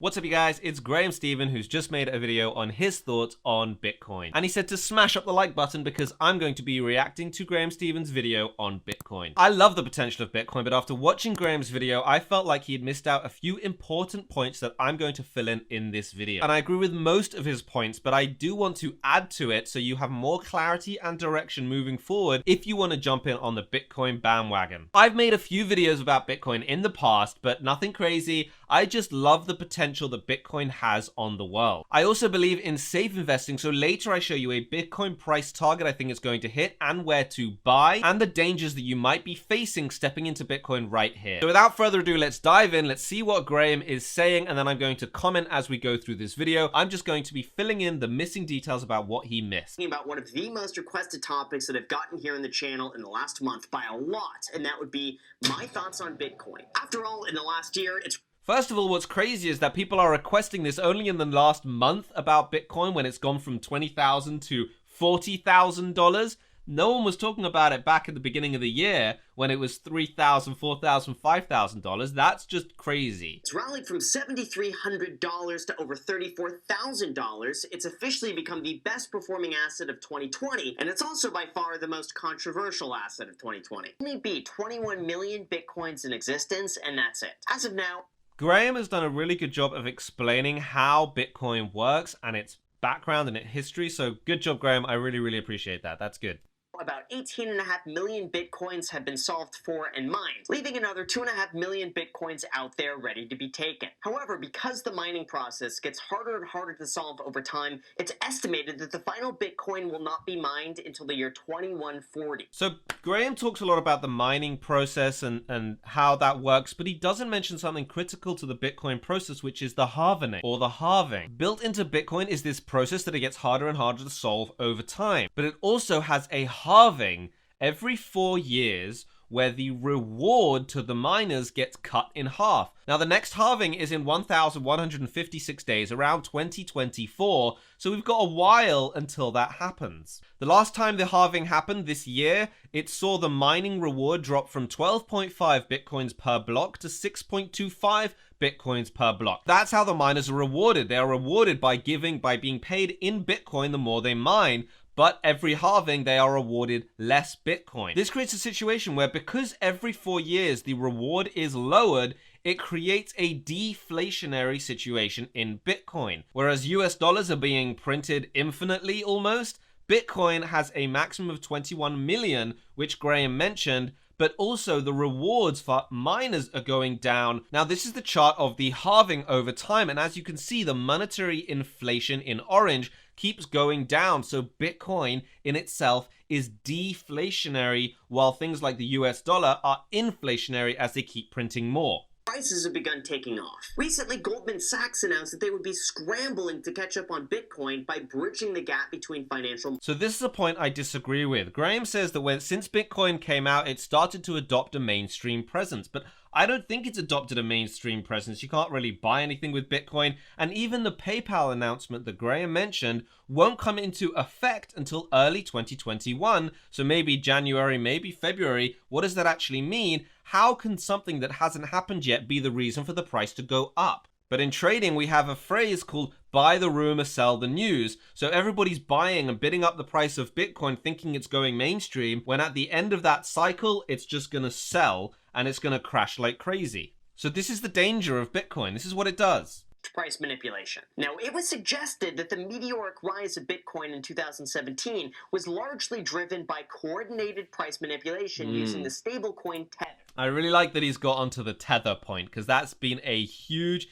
What's up you guys, it's Graham Stephen who's just made a video on his thoughts on Bitcoin. And he said to smash up the like button because I'm going to be reacting to Graham Stephen's video on Bitcoin. I love the potential of Bitcoin, but after watching Graham's video, I felt like he had missed out a few important points that I'm going to fill in this video. And I agree with most of his points, but I do want to add to it so you have more clarity and direction moving forward if you want to jump in on the Bitcoin bandwagon. I've made a few videos about Bitcoin in the past, but nothing crazy. I just love the potential that Bitcoin has on the world. I also believe in safe investing, so later I show you a Bitcoin price target I think it's going to hit and where to buy and the dangers that you might be facing stepping into Bitcoin right here. So without further ado, let's dive in, let's see what Graham is saying, and then I'm going to comment as we go through this video. I'm just going to be filling in the missing details about what he missed. About one of the most requested topics that I've gotten here in the channel in the last month by a lot, and that would be my thoughts on Bitcoin. After all, in the last year, it's First of all, what's crazy is that people are requesting this only in the last month about Bitcoin when it's gone from $20,000 to $40,000. No one was talking about it back at the beginning of the year when it was $3,000, $4,000, $5,000. That's just crazy. It's rallied from $7,300 to over $34,000. It's officially become the best performing asset of 2020, and it's also by far the most controversial asset of 2020. Only be 21 million Bitcoins in existence, and that's it. As of now, Graham has done a really good job of explaining how Bitcoin works and its background and its history. So good job, Graham. I really appreciate that. That's good. About 18.5 million Bitcoins have been solved for and mined, leaving another 2.5 million Bitcoins out there ready to be taken. However, because the mining process gets harder and harder to solve over time, it's estimated that the final Bitcoin will not be mined until the year 2140. So Graham talks a lot about the mining process and how that works, but he doesn't mention something critical to the Bitcoin process, which is the halving or the halving. Built into Bitcoin is this process that it gets harder and harder to solve over time, but it also has a halving every 4 years where the reward to the miners gets cut in half. Now the next halving is in 1,156 days, around 2024, so we've got a while until that happens. The last time the halving happened this year, it saw the mining reward drop from 12.5 bitcoins per block to 6.25 bitcoins per block. That's how the miners are rewarded. They are rewarded by being paid in Bitcoin the more they mine. But every halving, they are awarded less Bitcoin. This creates a situation where because every 4 years the reward is lowered, it creates a deflationary situation in Bitcoin. Whereas US dollars are being printed infinitely almost, Bitcoin has a maximum of 21 million, which Graham mentioned, but also the rewards for miners are going down. Now, this is the chart of the halving over time, and as you can see, the monetary inflation in orange keeps going down. So Bitcoin in itself is deflationary, while things like the US dollar are inflationary as they keep printing more. Prices have begun taking off. Recently, Goldman Sachs announced that they would be scrambling to catch up on Bitcoin by bridging the gap between financial. So this is a point I disagree with. Graham says that since Bitcoin came out, it started to adopt a mainstream presence, but I don't think it's adopted a mainstream presence. You can't really buy anything with Bitcoin, and even the PayPal announcement that Graham mentioned won't come into effect until early 2021, so maybe January, maybe February. What does that actually mean? How can something that hasn't happened yet be the reason for the price to go up? But in trading, we have a phrase called buy the rumor, sell the news. So everybody's buying and bidding up the price of Bitcoin thinking it's going mainstream, when at the end of that cycle, it's just going to sell and it's going to crash like crazy. So this is the danger of Bitcoin. This is what it does. Price manipulation. Now, it was suggested that the meteoric rise of Bitcoin in 2017 was largely driven by coordinated price manipulation using the stablecoin Tether. I really like that he's got onto the Tether point, because that's been a huge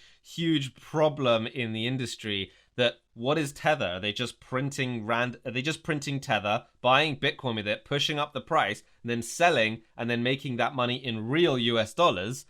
problem in the industry. That what is Tether? Are they just printing Tether, buying Bitcoin with it, pushing up the price, and then selling, and then making that money in real US dollars?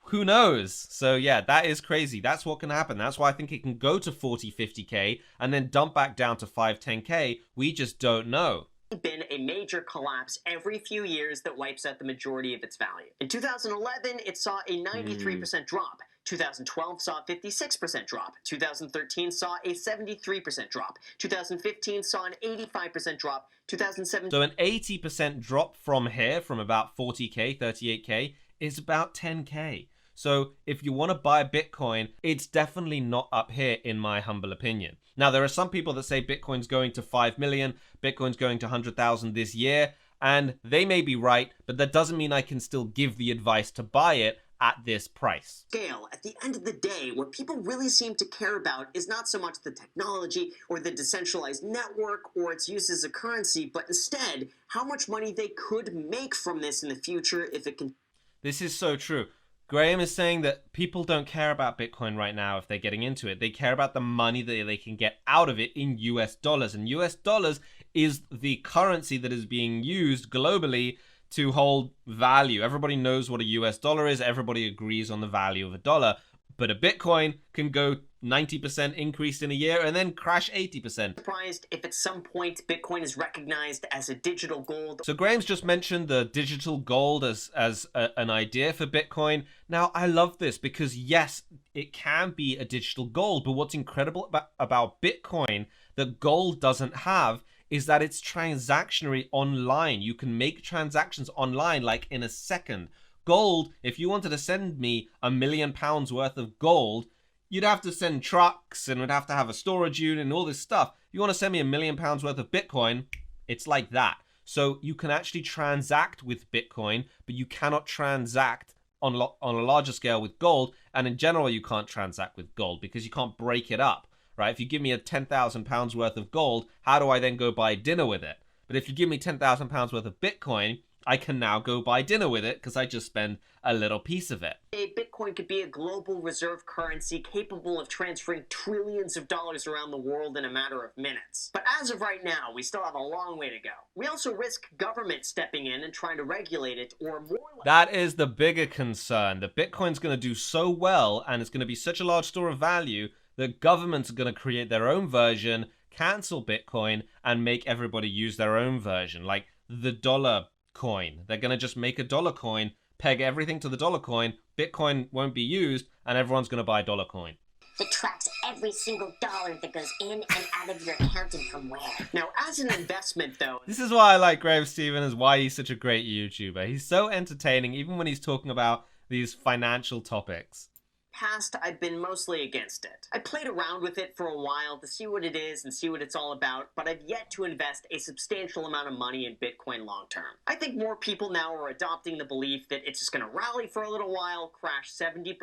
Who knows? So yeah, that is crazy. That's what can happen. That's why I think it can go to 40, 50K and then dump back down to 5, 10K. We just don't know. Been a major collapse every few years that wipes out the majority of its value. In 2011, it saw a 93% drop. 2012 saw a 56% drop. 2013 saw a 73% drop. 2015 saw an 85% drop. 2017. So an 80% drop from here, from about 40K, 38K, is about 10K. So if you want to buy Bitcoin, it's definitely not up here in my humble opinion. Now, there are some people that say Bitcoin's going to 5 million, Bitcoin's going to 100,000 this year, and they may be right, but that doesn't mean I can still give the advice to buy it at this price. Scale, at the end of the day, what people really seem to care about is not so much the technology or the decentralized network or its use as a currency, but instead how much money they could make from this in the future if it can. This is so true. Graham is saying that people don't care about Bitcoin right now if they're getting into it. They care about the money that they can get out of it in US dollars. And US dollars is the currency that is being used globally to hold value. Everybody knows what a US dollar is. Everybody agrees on the value of a dollar. But a Bitcoin can go 90% increase in a year and then crash 80%. Surprised if at some point Bitcoin is recognized as a digital gold. So Graham's just mentioned the digital gold as an idea for Bitcoin. Now, I love this because yes, it can be a digital gold, but what's incredible about Bitcoin that gold doesn't have is that it's transactionary online. You can make transactions online like in a second. Gold, if you wanted to send me £1 million worth of gold, you'd have to send trucks and would have to have a storage unit and all this stuff. If you want to send me £1 million worth of Bitcoin, it's like that. So you can actually transact with Bitcoin, but you cannot transact on a larger scale with gold. And in general, you can't transact with gold because you can't break it up, right? If you give me a £10,000 worth of gold, how do I then go buy dinner with it? But if you give me £10,000 worth of Bitcoin, I can now go buy dinner with it because I just spend a little piece of it. Bitcoin could be a global reserve currency capable of transferring trillions of dollars around the world in a matter of minutes. But as of right now, we still have a long way to go. We also risk government stepping in and trying to regulate it, or more. That is the bigger concern. That Bitcoin's going to do so well and it's going to be such a large store of value that governments are going to create their own version, cancel Bitcoin, and make everybody use their own version, like the dollar coin. They're going to just make a dollar coin, peg everything to the dollar coin, Bitcoin won't be used, and everyone's going to buy dollar coin. That tracks every single dollar that goes in and out of your account and from where. Now, as an investment, though... This is why I like Graham Stevens, is why he's such a great YouTuber. He's so entertaining, even when he's talking about these financial topics. Past, I've been mostly against it. I played around with it for a while to see what it is and see what it's all about, but I've yet to invest a substantial amount of money in Bitcoin long term. I think more people now are adopting the belief that it's just going to rally for a little while, crash 70%,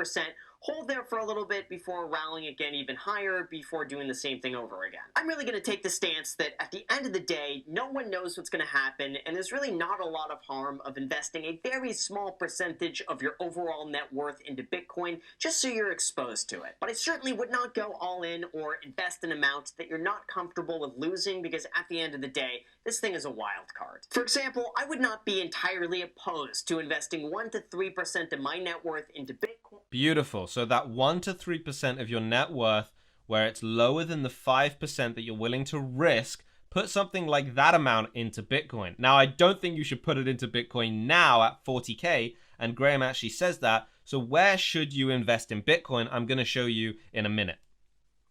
hold there for a little bit before rallying again even higher, before doing the same thing over again. I'm really going to take the stance that at the end of the day, no one knows what's going to happen, and there's really not a lot of harm of investing a very small percentage of your overall net worth into Bitcoin just so you're exposed to it. But I certainly would not go all in or invest an amount that you're not comfortable with losing, because at the end of the day, this thing is a wild card. For example, I would not be entirely opposed to investing 1 to 3% of my net worth into Bitcoin. Beautiful. So that 1 to 3% of your net worth, where it's lower than the 5% that you're willing to risk, put something like that amount into Bitcoin. Now, I don't think you should put it into Bitcoin now at 40K, and Graham actually says that. So where should you invest in Bitcoin? I'm going to show you in a minute.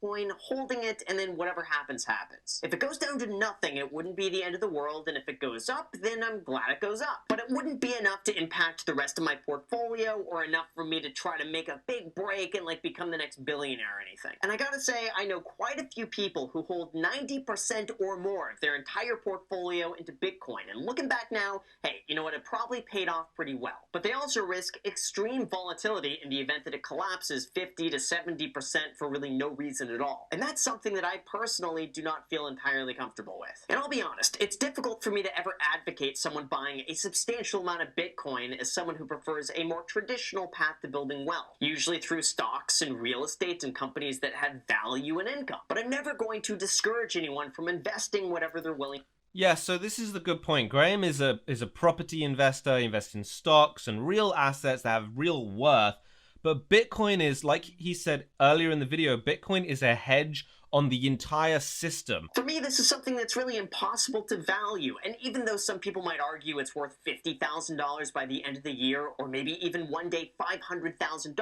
Holding it, and then whatever happens, happens. If it goes down to nothing, it wouldn't be the end of the world, and if it goes up, then I'm glad it goes up. But it wouldn't be enough to impact the rest of my portfolio, or enough for me to try to make a big break and like become the next billionaire or anything. And I gotta say, I know quite a few people who hold 90% or more of their entire portfolio into Bitcoin, and looking back now, hey, you know what, it probably paid off pretty well. But they also risk extreme volatility in the event that it collapses 50 to 70% for really no reason at all. And that's something that I personally do not feel entirely comfortable with. And I'll be honest, it's difficult for me to ever advocate someone buying a substantial amount of Bitcoin as someone who prefers a more traditional path to building wealth, usually through stocks and real estate and companies that have value and income. But I'm never going to discourage anyone from investing whatever they're willing. Yeah, so this is the good point. Graham is a property investor. He invests in stocks and real assets that have real worth. But Bitcoin is, like he said earlier in the video, Bitcoin is a hedge on the entire system. For me, this is something that's really impossible to value. And even though some people might argue it's worth $50,000 by the end of the year, or maybe even one day $500,000,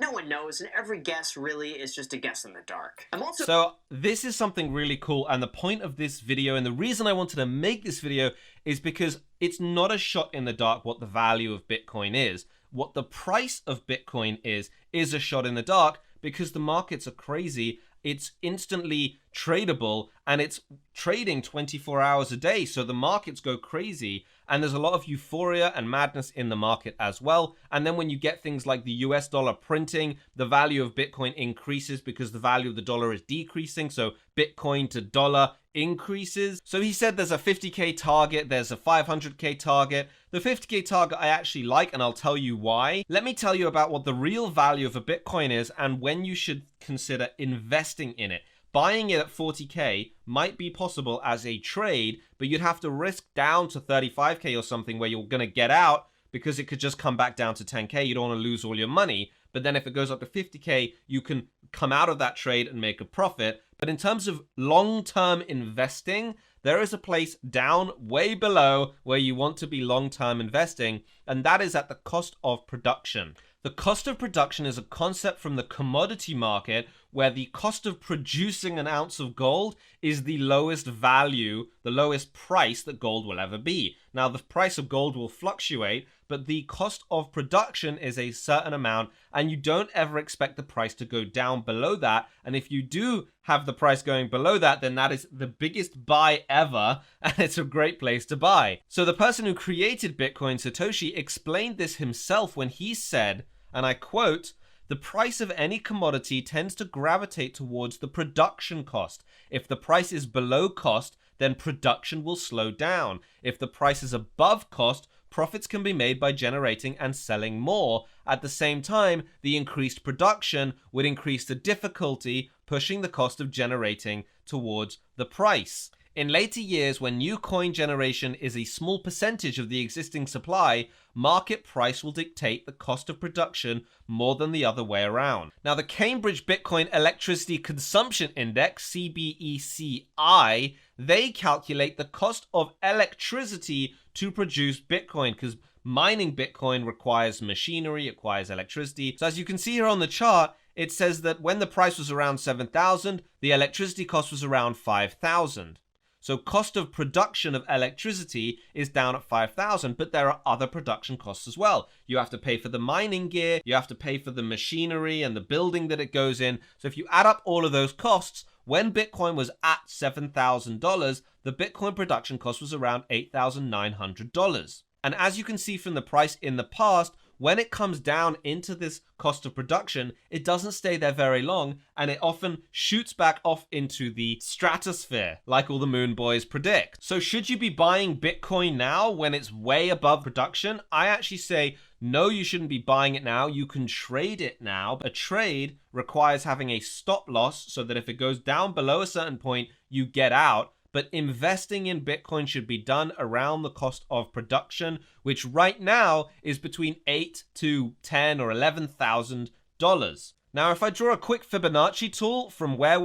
no one knows, and every guess really is just a guess in the dark. So this is something really cool, and the point of this video, and the reason I wanted to make this video, is because it's not a shot in the dark what the value of Bitcoin is. what the price of Bitcoin is a shot in the dark because the markets are crazy. It's instantly tradable and it's trading 24 hours a day. So the markets go crazy and there's a lot of euphoria and madness in the market as well. And then when you get things like the US dollar printing, the value of Bitcoin increases because the value of the dollar is decreasing. So Bitcoin to dollar increases. So he said there's a 50K target, there's a 500K target. The 50K target I actually like, and I'll tell you why. Let me tell you about what the real value of a Bitcoin is and when you should consider investing in it. Buying it at 40K might be possible as a trade, but you'd have to risk down to 35K or something where you're going to get out because it could just come back down to 10K. You don't want to lose all your money. But then if it goes up to 50K, you can come out of that trade and make a profit. But in terms of long-term investing, there is a place down way below where you want to be long-term investing, and that is at the cost of production. The cost of production is a concept from the commodity market where the cost of producing an ounce of gold is the lowest value, the lowest price that gold will ever be. Now, the price of gold will fluctuate, but the cost of production is a certain amount, and you don't ever expect the price to go down below that. And if you do have the price going below that, then that is the biggest buy ever, and it's a great place to buy. So the person who created Bitcoin, Satoshi, explained this himself when he said, and I quote, "The price of any commodity tends to gravitate towards the production cost. If the price is below cost, then production will slow down. If the price is above cost, profits can be made by generating and selling more. At the same time, the increased production would increase the difficulty, pushing the cost of generating towards the price. In later years, when new coin generation is a small percentage of the existing supply, market price will dictate the cost of production more than the other way around." Now, the Cambridge Bitcoin Electricity Consumption Index, CBECI, they calculate the cost of electricity to produce Bitcoin because mining Bitcoin requires machinery, it requires electricity. So as you can see here on the chart, it says that when the price was around 7,000, the electricity cost was around 5,000. So cost of production of electricity is down at 5,000, but there are other production costs as well. You have to pay for the mining gear, you have to pay for the machinery and the building that it goes in. So if you add up all of those costs, when Bitcoin was at $7,000, the Bitcoin production cost was around $8,900. And as you can see from the price in the past, when it comes down into this cost of production, it doesn't stay there very long, and it often shoots back off into the stratosphere, like all the moon boys predict. So should you be buying Bitcoin now when it's way above production? I actually say, no, you shouldn't be buying it now. You can trade it now. A trade requires having a stop loss so that if it goes down below a certain point, you get out. But investing in Bitcoin should be done around the cost of production, which right now is between $8,000 to $10,000 or $11,000. Now, if I draw a quick Fibonacci tool from where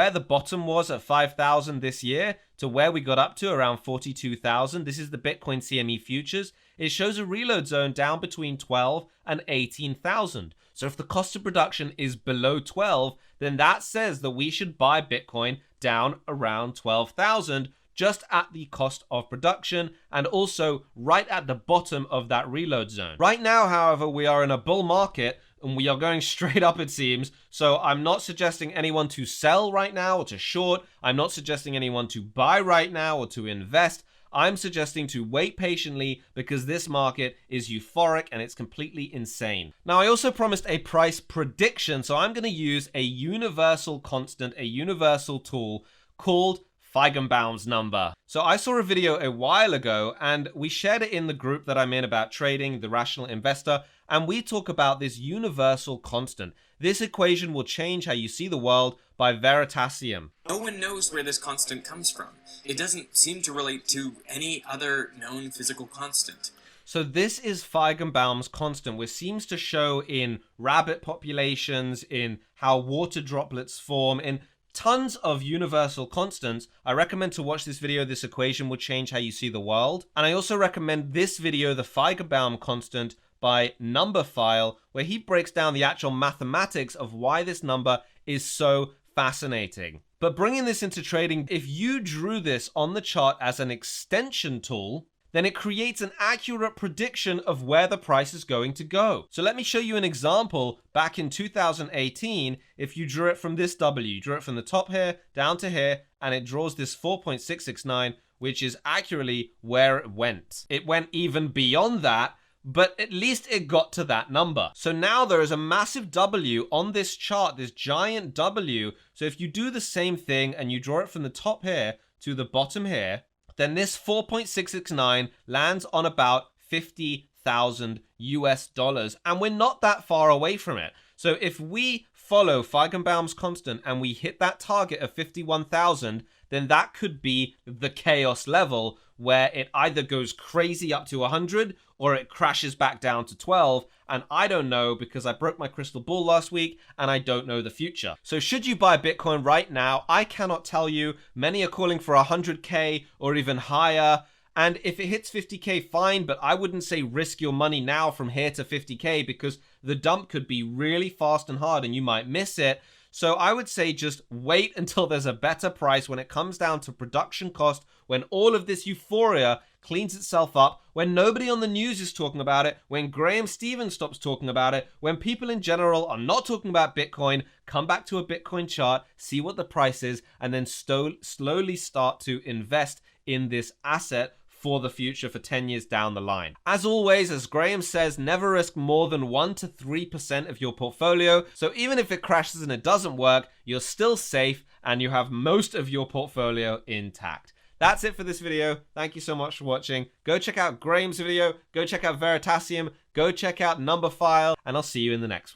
the bottom was at 5,000 this year to where we got up to around 42,000, this is the Bitcoin CME futures. It shows a reload zone down between 12 and 18,000. So if the cost of production is below 12, then that says that we should buy Bitcoin down around 12,000 just at the cost of production and also right at the bottom of that reload zone. Right now, however, we are in a bull market and we are going straight up, it seems. So I'm not suggesting anyone to sell right now or to short. I'm not suggesting anyone to buy right now or to invest. I'm suggesting to wait patiently because this market is euphoric and it's completely insane. Now, I also promised a price prediction, so I'm going to use a universal constant, a universal tool called Feigenbaum's number. So I saw a video a while ago and we shared it in the group that I'm in about trading, the rational investor, and we talk about this universal constant. This equation will change how you see the world by Veritasium. No one knows where this constant comes from. It doesn't seem to relate to any other known physical constant. So this is Feigenbaum's constant, which seems to show in rabbit populations, in how water droplets form, in tons of universal constants. I recommend to watch this video. This equation will change how you see the world. And I also recommend this video, the Feigenbaum constant by Numberphile, where he breaks down the actual mathematics of why this number is so fascinating. But bringing this into trading, if you drew this on the chart as an extension tool, then it creates an accurate prediction of where the price is going to go. So let me show you an example. Back in 2018, if you drew it from this W, you drew it from the top here down to here, and it draws this 4.669, which is accurately where it went. It went even beyond that, but at least it got to that number. So now there is a massive W on this chart, this giant W. So if you do the same thing and you draw it from the top here to the bottom here, then this 4.669 lands on about 50,000 US dollars. And we're not that far away from it. So if we follow Feigenbaum's constant and we hit that target of 51,000, then that could be the chaos level where it either goes crazy up to 100 or it crashes back down to 12. And I don't know because I broke my crystal ball last week and I don't know the future. So should you buy Bitcoin right now? I cannot tell you. Many are calling for 100K or even higher. And if it hits 50K, fine, but I wouldn't say risk your money now from here to 50K because the dump could be really fast and hard and you might miss it. So I would say just wait until there's a better price when it comes down to production cost, when all of this euphoria cleans itself up, when nobody on the news is talking about it, when Graham Stevens stops talking about it, when people in general are not talking about Bitcoin. Come back to a Bitcoin chart, see what the price is, and then slowly start to invest in this asset for the future for 10 years down the line. As always, as Graham says, never risk more than 1 to 3% of your portfolio. So even if it crashes and it doesn't work, you're still safe and you have most of your portfolio intact. That's it for this video. Thank you so much for watching. Go check out Graham's video, go check out Veritasium, go check out Numberphile, and I'll see you in the next one.